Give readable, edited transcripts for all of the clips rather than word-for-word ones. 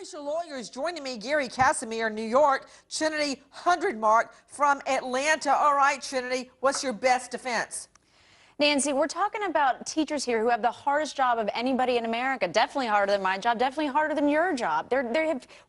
Financial lawyers joining me, Gary Casimir, New York, Trinity Hundredmark from Atlanta. All right, Trinity, what's your best defense? Nancy, we're talking about teachers here who have the hardest job of anybody in America. Definitely harder than my job, definitely harder than your job.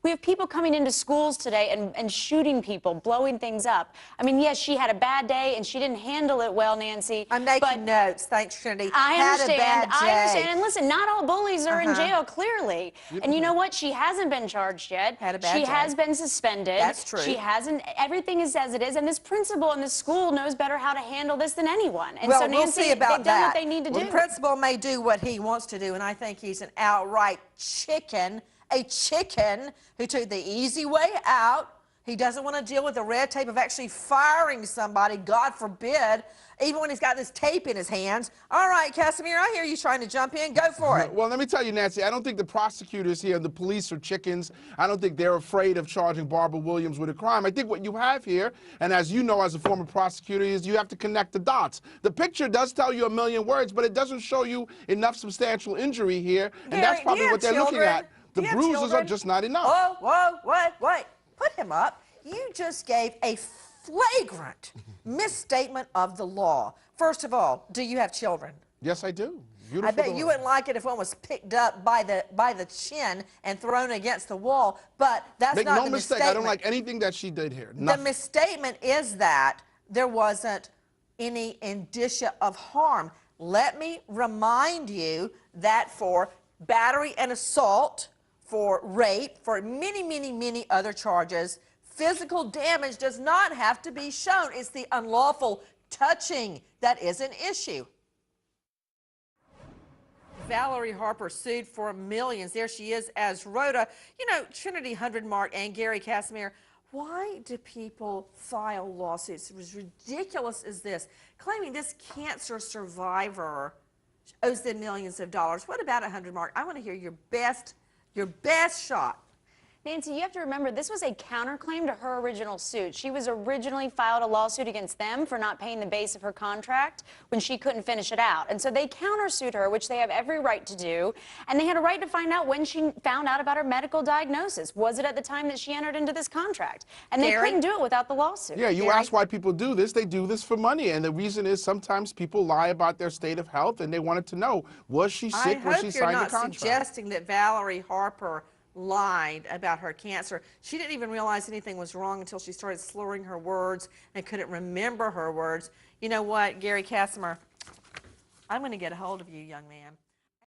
We have people coming into schools today and shooting people, blowing things up. I mean, yes, she had a bad day and she didn't handle it well, Nancy. I'm making notes. Thanks, Trinity. I understand. I understand. And listen, not all bullies are in jail, clearly. And you know what? She hasn't been charged yet. She has been suspended. That's true. She hasn't. Everything is as it is. And this principal in this school knows better how to handle this than anyone. And well, so, Nancy, we'll see about they've done what they need to do. The principal may do what he wants to do, and I think he's an outright chicken, a chicken who took the easy way out. He doesn't want to deal with the red tape of actually firing somebody, God forbid, even when he's got this tape in his hands. All right, Casimir, I hear you trying to jump in. Go for it. Well, let me tell you, Nancy, I don't think the prosecutors here and the police are chickens. I don't think they're afraid of charging Barbara Williams with a crime. I think what you have here, and as you know as a former prosecutor, is you have to connect the dots. The picture does tell you a million words, but it doesn't show you enough substantial injury here, and that's probably what they're looking at. The bruises are just not enough. Whoa, wait. Put him up. You just gave a flagrant misstatement of the law. First of all, do you have children? Yes, I do. Beautiful I bet daughter. you wouldn't like it if one was picked up by the chin and thrown against the wall, but that's Make not no the mistake, misstatement. I don't like anything that she did here. The misstatement is that there wasn't any indicia of harm. Let me remind you that for battery and assault, for rape, for many other charges, physical damage does not have to be shown. It's the unlawful touching that is an issue. Valerie Harper sued for millions. There she is as Rhoda. You know, Trinity Hundredmark and Gary Casimir, why do people file lawsuits as ridiculous as this, claiming this cancer survivor owes them millions of dollars? What about Hundredmark? I want to hear your best shot. Nancy, you have to remember, this was a counterclaim to her original suit. She was originally filed a lawsuit against them for not paying the base of her contract when she couldn't finish it out. And so they countersued her, which they have every right to do. And they had a right to find out when she found out about her medical diagnosis. Was it at the time that she entered into this contract? And they couldn't do it without the lawsuit. Yeah, you ask why people do this. They do this for money. And the reason is sometimes people lie about their state of health, and they wanted to know, was she sick when she signed the contract? I hope you're not suggesting that Valerie Harper lied about her cancer. She didn't even realize anything was wrong until she started slurring her words and couldn't remember her words. You know what, Gary Casimir? I'm going to get a hold of you, young man.